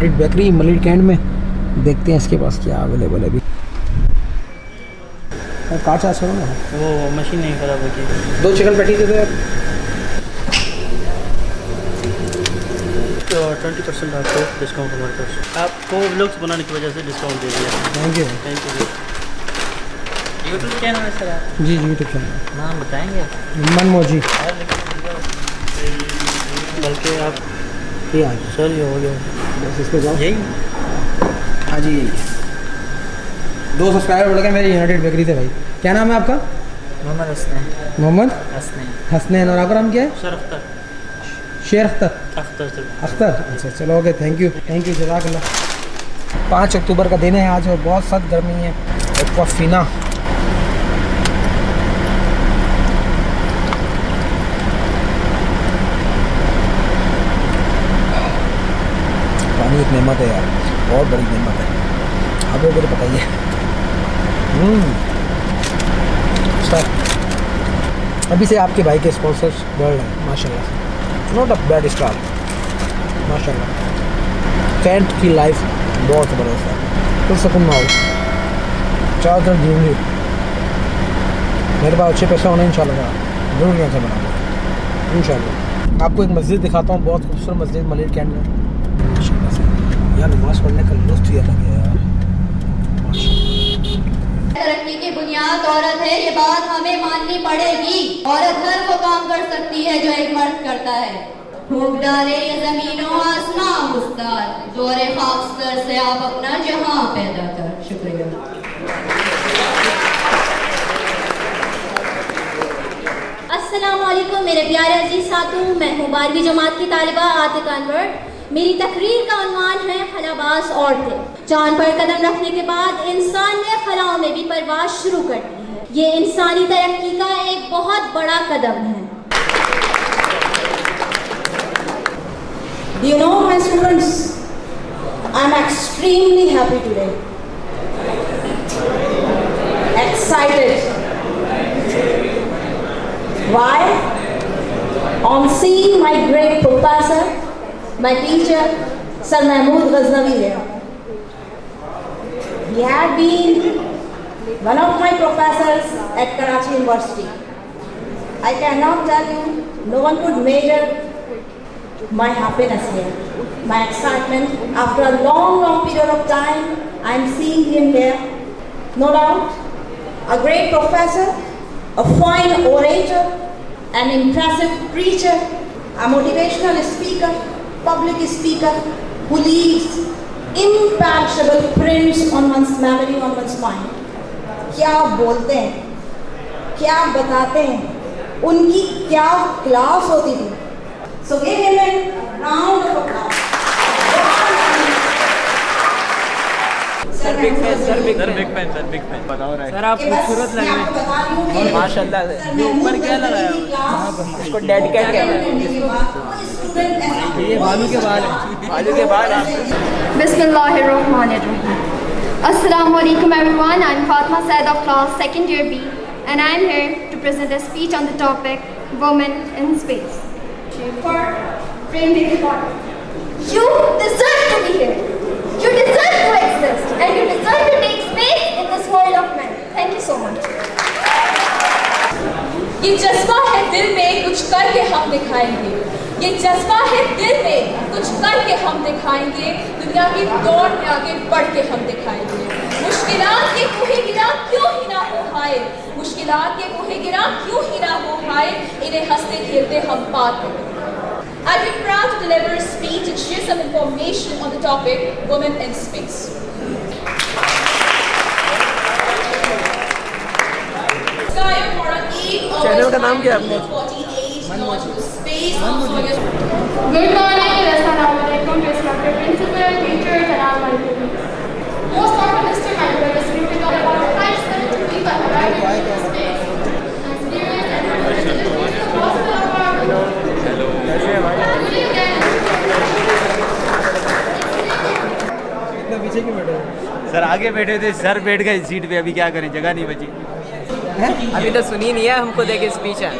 United bakery Malik cantt में। देखते हैं इसके पास क्या अवेलेबल है अभी। काट चार्ज करो ना, वो मशीन नहीं खराब होगी। 2 चिकन पैटी दे दो यार। तो 20% आपको डिस्काउंट हमारे पास, आपको व्लॉग्स बनाने की वजह से डिस्काउंट दे दिया। Thank you. यूट्यूब चैनल है सर आप? जी यूट्यूब चैनल। नाम बताएंगे? मनमोजी। बल्कि आप ये आ सर ये हो गया बस इस पे जाओ। यही। हाँ जी 2 सब्सक्राइबर बढ़ गए मेरे यूनाइटेड बेकरी से भाई। क्या नाम है आपका? मोहम्मद हसनैन। मोहम्मद हसनैन। हसनैन। और आपका नाम क्या है? सर अख्तर। शेर अख्तर। अख्तर। अख्तर। अच्छा चलो ओके थैंक यू जज़ाकल्लाह। 5 अक्टूबर का दिन है आज और बहुत सख्त गर्मी है। एक्वाफिना पानी एक नेमत है यार, बहुत बड़ी नेमत है। आप लोगों को तो पता ही है। सर अभी से आपके भाई के स्पॉन्सर्स बढ़ रहे हैं माशाल्लाह। नॉट अ बैड स्टार्ट माशाल्लाह। कैंट की लाइफ बहुत ज़बरदस्त है। तो सुकून ना हो, चारों तरफ जीऊँगी। मेरे पास अच्छे पैसा होने इंशाल्लाह जरूर यहाँ से बनाऊँगा इंशाल्लाह। आपको एक मस्जिद दिखाता हूँ, बहुत खूबसूरत मस्जिद मलिक कैंट में माशाल्लाह से। यार नमाज़ पढ़ने का लुत्फ़ ही अलग है यार। तरक्की की बुनियाद औरत है, ये बात हमें माननी पड़ेगी। औरत हर वो काम कर सकती है जो एक मर्द करता है। फूंक डाले ये ज़मीनों आसमां मुस्ताद, जोरे खाकस्तर से आप अपना जहां पैदा कर। शुक्रिया। अस्सलाम वालेकुम मेरे प्यारे अजीज साथों, मैं हूँ 12वीं जमात की तालिबा आतिका अनवर। मेरी तकरीर का उन्वान है खलाबाज औरतें। चांद पर कदम रखने के बाद इंसान ने खलाओं में भी परवाज शुरू कर दी है। ये इंसानी तरक्की का एक बहुत बड़ा कदम है। You know, my students, I'm extremely happy today. Excited. Why? On seeing my great professor, my teacher, Sir Mahmood Ghaznavi here. He had been one of my professors at Karachi University. I cannot tell you, no one could measure my happiness here, my excitement. After a long period of time, I am seeing him here. No doubt, a great professor, a fine orator, an impressive preacher, a motivational speaker, public speaker who leaves imperishable prints on one's memory, on one's mind. क्या बोलते हैं, क्या बताते हैं, उनकी क्या class होती थी। So give him a round of applause. Sir big fan बताओ रहे सर, आप खूबसूरत लग रहे हैं माशाल्लाह। ऊपर क्या लगाया इसको डेडिकेट किया है। ये बालू के बाल हैं। Bismillahirrahmanirrahim. Assalamu alaikum everyone. I'm Fatma Said of class 2nd year B and I am here to present a speech on the topic Women in Space. For framing the topic. You deserve to be here. You deserve to exist and you deserve to take space in this world of men. Thank you so much. ये जज्बा है दिल में कुछ करके हम दिखाएंगे। ये जज्बा है दिल में कुछ करके हम दिखाएंगे। दुनिया की दौड़ में आगे बढ़ के हम दिखाएंगे। मुश्किलात के कोहे गिरा क्यों ही ना हो हाय, मुश्किलात के कोहे गिरा क्यों ही ना हो हाय, इन्हें हंसते खेलते हम पार करेंगे। I've been proud to deliver a speech and share some information on the topic Women in Space. Channel का नाम क्या है? Good morning, assalamu alaikum, respected principal, teachers and all my students. Most optimistic my brother is speaking about the time spent to be but arriving in space. Experience and responsibility is possible of our पीछे क्यों बैठे? Sir आगे बैठे थे, sir बैठ गए seat पे, अभी क्या करें, जगह नहीं बची। हैं? अभी तो सुनी नहीं है, हमको देके स्पीच है।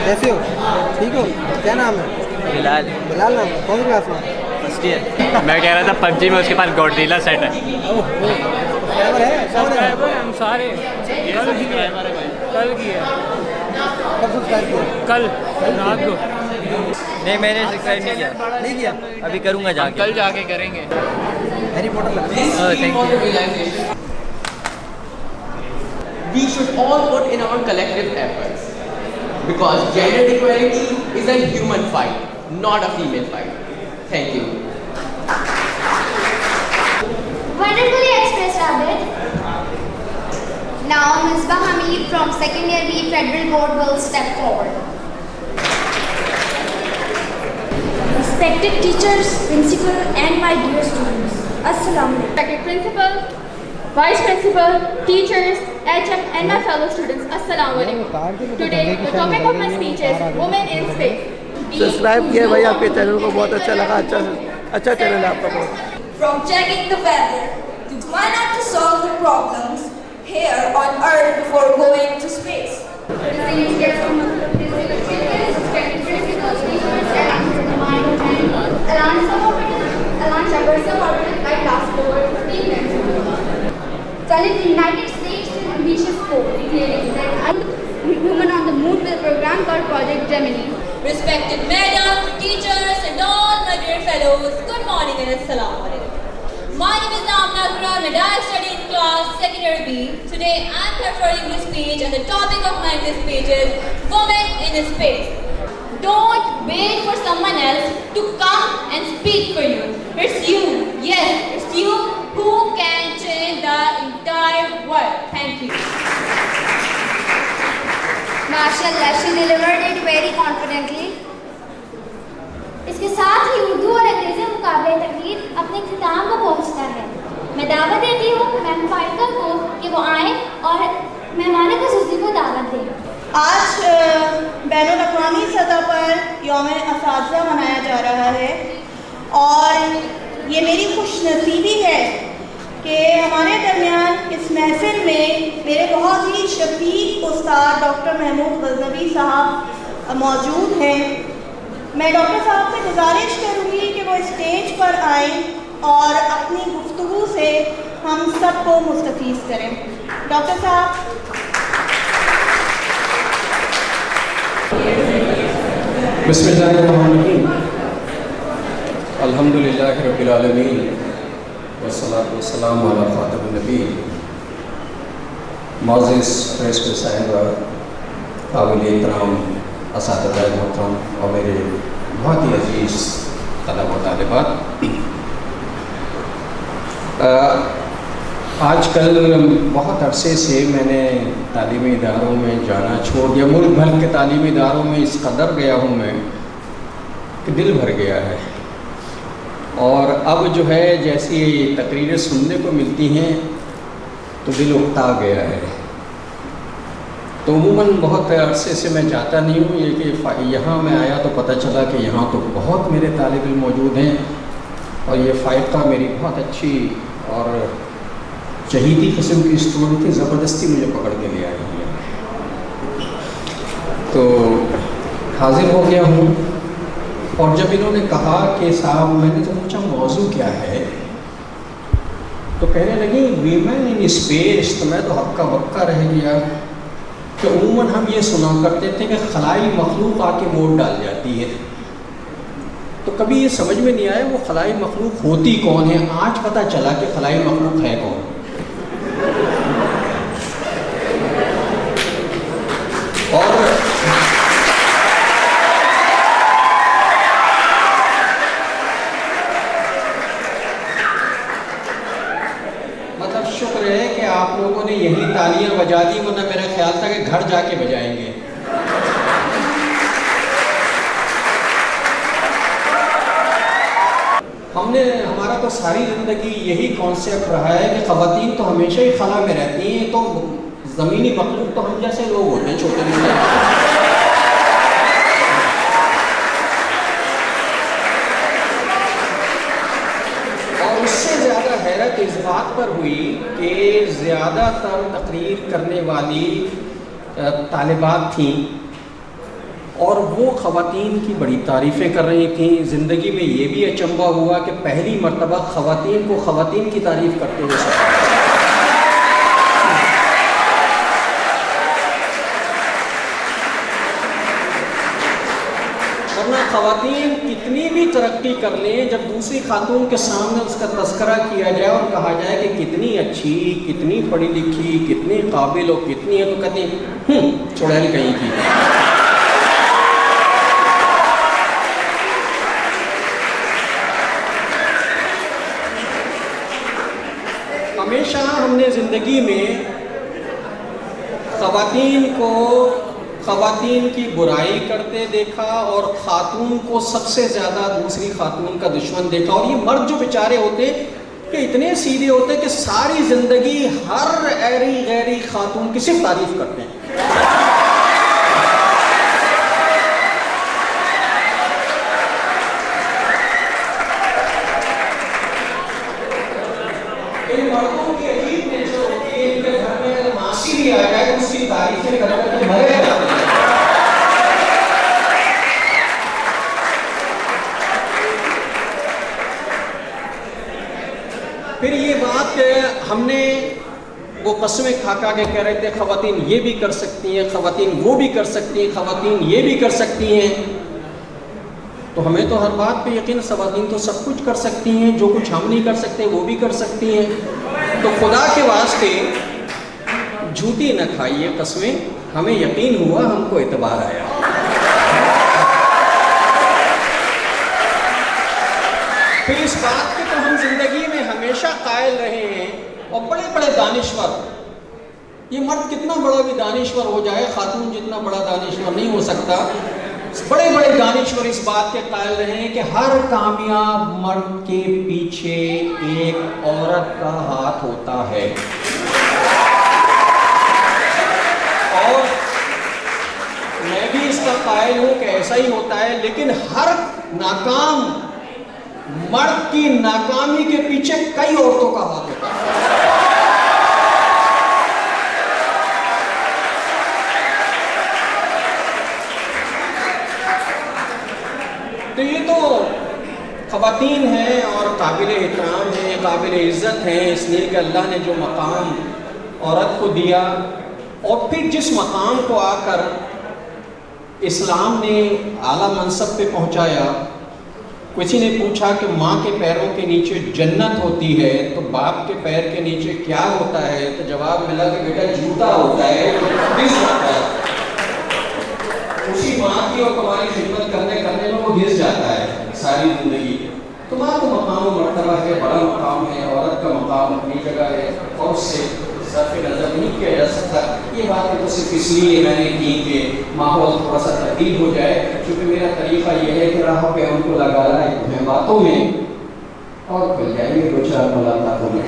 कैसे हो? ठीक हो? क्या नाम है? बिलाल बिलाल नाम है। कौन सी क्लास में? First year. मैं कह रहा था पबजी में उसके पास गॉडजिला सेट है। सब्सक्राइबर है? कौन है? हम सारे कल किए कब सब्सक्राइब किया? कल रात को। नहीं मैंने सब्सक्राइब नहीं किया। नहीं किया? अभी करूँगा जाके। कल जाके करेंगे। हैरी पॉटर लगा। Thank you. We should all put in our collective efforts because gender equality is a human fight, not a female fight. Thank you. Wonderfully expressed, Abid. Now, Misbah Hamid from 2nd Year B Federal Board will step forward. Respected teachers, principal, and my dear students, Assalamu alaikum. Respected principal, vice principal, teachers, HM, and my fellow students, Assalamu alaikum. Today, the topic of my speech is Women in Space. Subscribe किया भाई, आपके channel को बहुत अच्छा लगा। अच्छा channel है आपका बहुत। From checking the weather to why not to solve the problems here on Earth before going to space. Challenge the United States to ambitious goal, declaring that women on the moon with a program called Project Gemini. Respected madam, teachers, and all my dear fellows, good morning and Assalamu alaikum. My name is Namna Akram and I study in class 2nd Year B. Today I am preparing this speech and the topic of my this speech is Women in Space. Don't wait for someone else to come and speak for you. It's you, yes, it's you who can change the entire world. Thank you. Mashallah, she delivered it very confidently. इसके साथ ही उर्दू और अंग्रेजी मुकाबले तकरीर अपने इख्तिताम को पहुंचता है। मैं दावत देती हूँ मैम फाइटर को कि वो आए और मेहमान ख़ुसूसी को दावत दें। आज बैनुल-अक़वामी सतह पर यौम-ए-असातिज़ा मनाया जा रहा है और ये मेरी खुशनसीबी है कि हमारे दरमियान इस महफिल में मेरे बहुत ही शफ़ीक उस्ताद डॉक्टर महमूद गज़नवी साहब मौजूद हैं। मैं डॉक्टर साहब से गुजारिश करूँगी कि वो स्टेज पर आएँ और अपनी गुफ्तगू से हम सबको मुस्तफ़ीज़ करें। डॉक्टर साहब। बिस्मिल्लाहिर्रहमानिर्रहीम। अल्हम्दुलिल्लाहि रब्बिल आलमीन वस्सलातु वस्सलामु अला ख़ातमिन नबीय्यीन। मुअज़्ज़िज़ प्रेस के साहिबा, काबिल एहतराम असातिज़ा मोहतरम और मेरे बहुत ही अज़ीज़ तलबा व तालिबात, आजकल बहुत अरसे से मैंने तालीमी इदारों में जाना छोड़ दिया। मुल्क भर के तालीमी इदारों में इस कदर गया हूँ मैं कि दिल भर गया है। और अब जो है जैसी तकरीरें सुनने को मिलती हैं तो दिल उकता गया है। तो उमूमन बहुत अरसे से मैं जाता नहीं हूँ, ये कि यहाँ मैं आया तो पता चला कि यहाँ तो बहुत मेरे तालिब इल्म मौजूद हैं और ये फ़ायदा मेरी बहुत अच्छी और चहीती किस्म की स्टूडेंट थी, ज़बरदस्ती मुझे पकड़ के ले आई है। तो हाजिर हो गया हूँ और जब इन्होंने कहा कि साहब, मैंने तो पूछा मौजू क्या है, तो कहने लगी वीमेन इन स्पेस। तो मैं तो हक्का बक्का रह गया कि उमूमन हम ये सुना करते थे कि खलाई मखलूक आके मोड़ डाल जाती है, तो कभी ये समझ में नहीं आया वो खलाई मखलूक होती कौन है। आज पता चला कि खलाई मखलूक है कौन। और मतलब शुक्र है कि आप लोगों ने यही तालियां बजा दी, वरना मेरा ख्याल था कि घर जाके बजाएंगे। हमारा तो सारी ज़िंदगी यही कॉन्सेप्ट रहा है कि ख़वातीन तो हमेशा ही खला में रहती हैं, तो ज़मीनी मखलूक तो हम जैसे लोग होते हैं, छोटे मोटे। हैरत इस बात पर हुई कि ज़्यादातर तकरीर करने वाली तालिबात थीं और वो ख़वातीन की बड़ी तारीफ़ें कर रही थीं। ज़िंदगी में ये भी अचंभा हुआ कि पहली मर्तबा ख़वातीन को ख़वातीन की तारीफ़ करते हुए सुना। वरना ख़वातीन कितनी भी तरक्की कर लें, जब दूसरी खातून के सामने उसका तस्करा किया जाए और कहा जाए कि कितनी अच्छी, कितनी पढ़ी लिखी, कितनी काबिल और कितनी है, तो कहती चुड़ैल कहीं की। हमेशा हमने ज़िंदगी में ख़वातीन की बुराई करते देखा और ख़ातून को सबसे ज़्यादा दूसरी ख़ातून का दुश्मन देखा। और ये मर्द जो बेचारे होते कि इतने सीधे होते कि सारी ज़िंदगी हर ऐरी गैरी ख़ातून की सिर्फ तारीफ़ करते हैं। इन मर्दों की अजीब नेचर होती है, इनके घर में अगर मासी भी आ जाए तो उसकी तारीफें कर करके मरे जाते हैं। फिर ये बात हमने वो कसमें खा खा के कह रहे थे ख़वातीन ये भी कर सकती हैं, ख़वातीन वो भी कर सकती हैं, ख़वातीन ये भी कर सकती हैं। तो हमें तो हर बात पे यकीन, ख़वातीन तो सब कुछ कर सकती हैं, जो कुछ हम नहीं कर सकते वो भी कर सकती हैं। तो खुदा के वास्ते झूठी न खाइए कसमें, हमें यकीन हुआ, हमको एतबार आया। फिर इस बात के तो हम जिंदगी में हमेशा कायल रहे हैं। और बड़े बड़े दानिश्वर, ये मर्द कितना बड़ा भी दानिश्वर हो जाए, खातून जितना बड़ा दानिश्वर नहीं हो सकता। बड़े बड़े दानिश्वर इस बात के कायल रहे हैं कि हर कामयाब मर्द के पीछे एक औरत का हाथ होता है। और मैं भी इसका कायल हूं कि ऐसा ही होता है, लेकिन हर नाकाम मर्द की नाकामी के पीछे कई औरतों का हाथ होता है। तो ये तो ख़वातीन हैं और काबिल एहतराम हैं, काबिल इज़्ज़त हैं, इसलिए कि अल्लाह ने जो मकाम औरत को दिया। और फिर जिस मकाम को आकर इस्लाम ने आला मनसब पे पहुंचाया। किसी ने पूछा कि माँ के पैरों के नीचे जन्नत होती है तो बाप के पैर के नीचे क्या होता है, तो जवाब मिला कि बेटा जूता होता है, उसी माँ की और तुम्हारी खिदमत करने करने में वो घिस जाता है सारी जिंदगी। तो माँ को मकाम मर्तबा है, बड़ा मकाम है, औरत का मकाम अपनी जगह है और उससे सरफ़ नज़र नहीं किया जा सकता। ये बात तो सिर्फ इसलिए मैंने की कि माहौल थोड़ा सा तब्दील हो जाए, क्योंकि मेरा तरीक़ा ये है कि राह पे उनको लगाना है बातों में और खुल जाएंगे दो चार मुलाकातों में।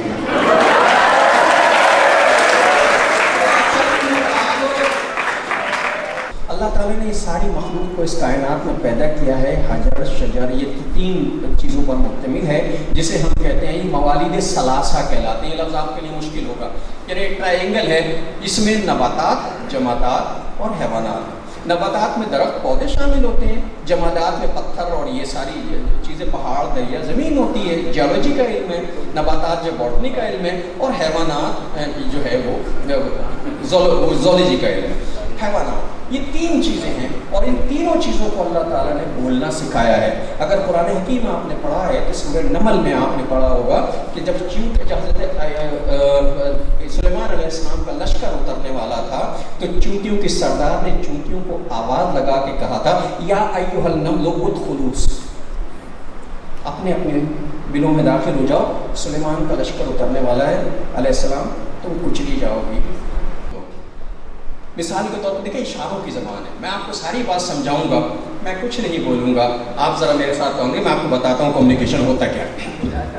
अल्लाह ताला ने इस सारी मखलूक को इस कायनात में पैदा किया है। हजर शजर ये तीन चीज़ों पर मुश्तमिल है, जिसे हम कहते हैं ये मवालिद सलासा कहलाते हैं। ये लफ्ज़ आपके लिए मुश्किल होगा। यानी एक ट्रायंगल है, इसमें नबातात, जमादात और हैवानात। नबातात में दरख्त पौधे शामिल होते हैं, जमादात में पत्थर और ये सारी चीज़ें पहाड़ दरिया ज़मीन होती है, जियोलॉजी का इल्म है। नबातात जो बॉटनी का इल्म है और हैवानात जो है वो ज़ूलॉजी का इल्म है। हैवानात ये तीन चीज़ें हैं और इन तीनों चीज़ों को अल्लाह ताला ने बोलना सिखाया है। अगर कुरान हकीम में आपने पढ़ा है तो सूरह नमल में आपने पढ़ा होगा कि जब सुलेमान अलैहिस्सलाम का लश्कर उतरने वाला था तो चूंटियों के सरदार ने चूंटियों को आवाज़ लगा के कहा था, या अय्युहल नमलु उदखुलूस, अपने अपने बिलों में दाखिल हो जाओ, सुलेमान का लश्कर उतरने वाला है अलैहिस्सलाम, तुम कुचली जाओगी। मिसाल के तौर पर देखिए इशारों की ज़बान है। मैं आपको सारी बात समझाऊंगा, मैं कुछ नहीं बोलूँगा, आप ज़रा मेरे साथ होंगे, मैं आपको बताता हूँ कम्युनिकेशन होता क्या है।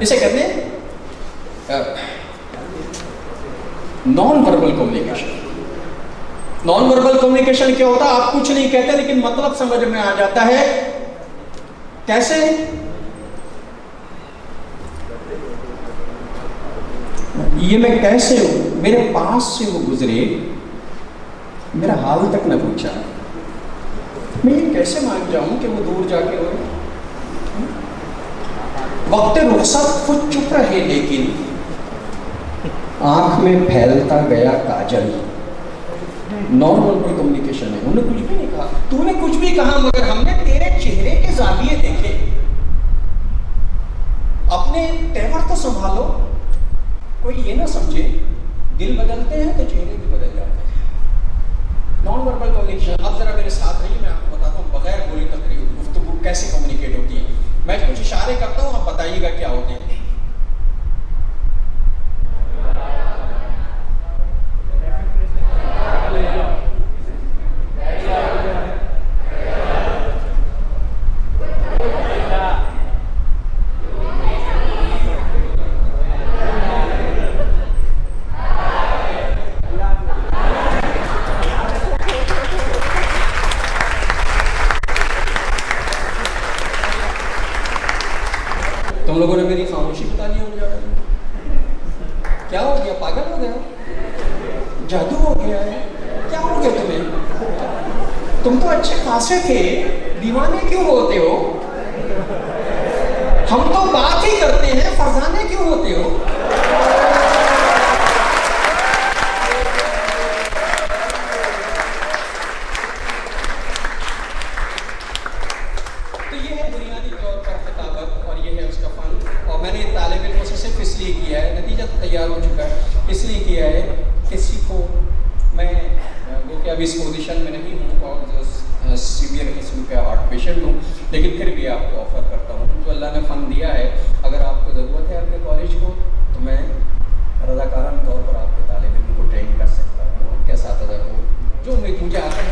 इसे कहते हैं non verbal communication. Non verbal communication क्या होता है? आप कुछ नहीं कहते लेकिन मतलब समझ में आ जाता है। कैसे? ये मैं कैसे मेरे पास से वो गुजरे, मेरा हाल तक न पूछा, मैं ये कैसे मान जाऊं कि वो दूर जाके रोए। वक्त रुखसत खुद चुप रहे, लेकिन आंख में फैलता गया काजल। नॉन वर्बल कम्युनिकेशन है। उन्होंने कुछ भी नहीं कहा, तूने कुछ भी कहा, मगर हमने तेरे चेहरे के जाविये देखे। अपने तेवर तो संभालो, कोई ये ना समझे दिल बदलते हैं तो चेहरे भी बदल जाते हैं। Non verbal communication. अब जरा मेरे साथ रहिए, मैं आपको बताता हूँ बगैर बोली तकरीर गुफ्तगू कैसे कम्युनिकेट होती है। मैं कुछ इशारे करता हूँ, आप बताइएगा क्या होते हैं। तुम लोगों ने मेरी खामोशी बता दी हो जाएगा। क्या हो गया, पागल हो गया, जादू हो गया है, क्या हो गया तुम्हें? तुम तो अच्छे खासे थे, दीवाने क्यों होते हो? हम तो बात ही करते हैं, फरजाने क्यों होते हो? तो ये है बुनियादी तौर पर खिताबत और ये है उसका फन। और मैंने तालिब इल्मों से सिर्फ इसलिए किया है, नतीजा तो तैयार हो चुका है, इसलिए किया है किसी को मैं वो कि अभी इस पोजीशन में नहीं हूँ और जो सीवियर किस्म का हार्ट पेशेंट हूँ, लेकिन फिर भी आपको ऑफर करता हूँ। जो अल्लाह ने फ़न दिया है, अगर आपको ज़रूरत है आपके कॉलेज को, तो मैं रज़ाकाराना तौर पर आपके तालिब इल्म को ट्रेन कर सकता हूँ, उनके साथियों को जो उम्मीद मुझे आता है।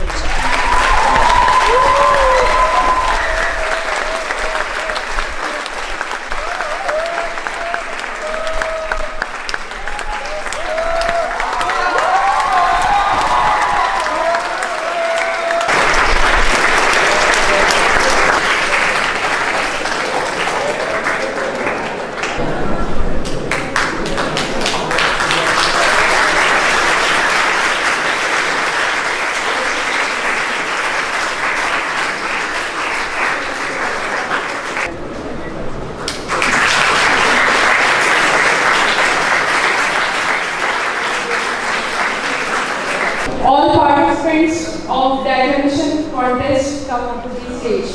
All participants of the examination contest come onto the stage.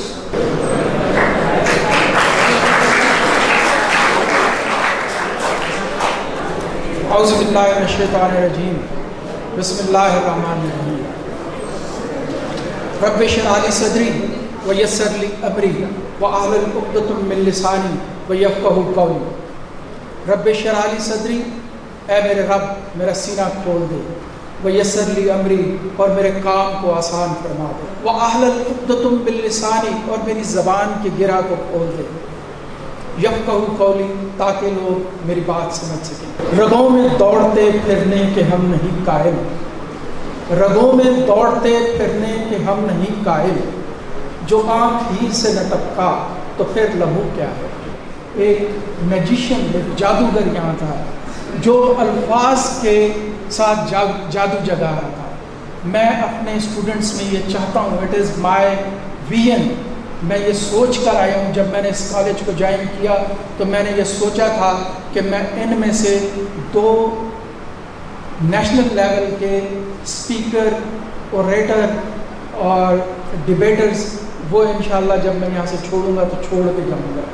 औज़ुबिल्लाहिमिनश्शैतानिर्रजीम। बिस्मिल्लाहिर्रहमानिर्रहीम। रब्बि इश्रह ली सदरी व यस्सिर ली अमरी व अहलुल उक़दतम मिन लिसानी व यफ़क़हू क़ौली। रब्बि इश्रह ली सदरी, ऐ मेरे रब मेरा सीना खोल दे, व यस्सिर ली अमरी, और मेरे काम को आसान फरमा दे, व अहलुल उक़दतम मिन लिसानी, और मेरी ज़बान के गिरा को खोल दे, यफ़क़हू क़ौली, ताकि लोग मेरी बात समझ सकें। रगों में दौड़ते फिरने के हम नहीं कायल, रगों में दौड़ते फिरने के हम नहीं कायल, जो आँख हीर से न टपका तो फिर लहू क्या है। एक मैजिशियन, एक जादूगर यहाँ था जो अल्फाज के साथ जादू जगा रहा था। मैं अपने स्टूडेंट्स में ये चाहता हूँ, इट इज़ माय विजन। मैं ये सोच कर आया हूँ, जब मैंने इस कॉलेज को ज्वाइन किया तो मैंने ये सोचा था कि मैं इनमें से 2 नेशनल लेवल के स्पीकर, ओरेटर और डिबेटर्स, वो इंशाल्लाह जब मैं यहाँ से छोड़ूंगा तो छोड़ के जाऊँगा।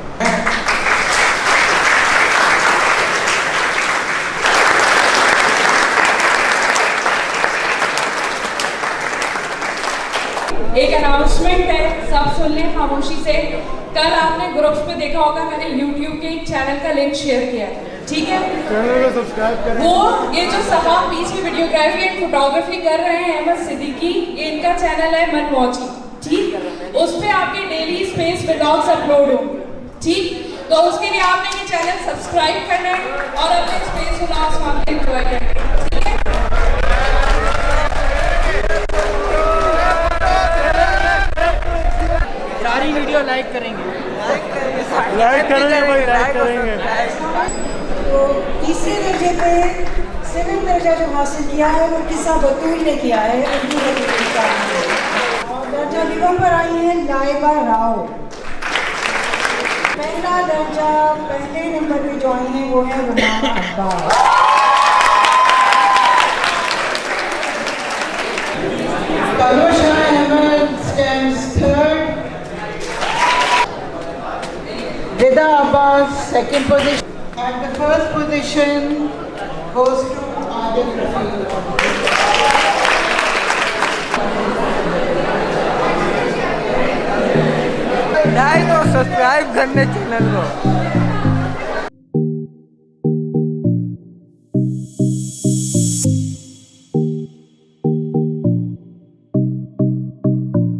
एक अनाउंसमेंट है, सब सुन लें खामोशी से। कल आपने ग्रुप्स में देखा होगा, मैंने YouTube के एक चैनल का लिंक शेयर किया था, ठीक है? चैनल को सब्सक्राइब करें। वो ये जो साहब पीछे वीडियोग्राफी एंड फोटोग्राफी कर रहे हैं, अहमद सिद्दीकी, ये इनका चैनल है मनमौजी, ठीक? उस पे आपके डेली स्पेस व्लॉग्स अपलोड होंगे, ठीक? तो उसके लिए आपने ये चैनल सब्सक्राइब करना है और अपने स्पेस व्लॉग्स वहाँ पे एंजॉय करना है, ठीक है? सारी वीडियो लाइक करेंगे, लाइक करेंगे भाई, लाइक करेंगे। तो तीसरे दर्जे पे सेकंड दर्जा जो हासिल किया है वो किस्सा बतूल ने किया है, उर्दू में। और दर्जा निगम पर आई है लाइबा राव। पहला दर्जा पहले नंबर पे जो आई है वो है रुमाना Abbas. Palusha Ahmed stands third. Rida Abbas second position. And the first position goes to Adil Rafiq. Like और सब्सक्राइब करने चैनल को।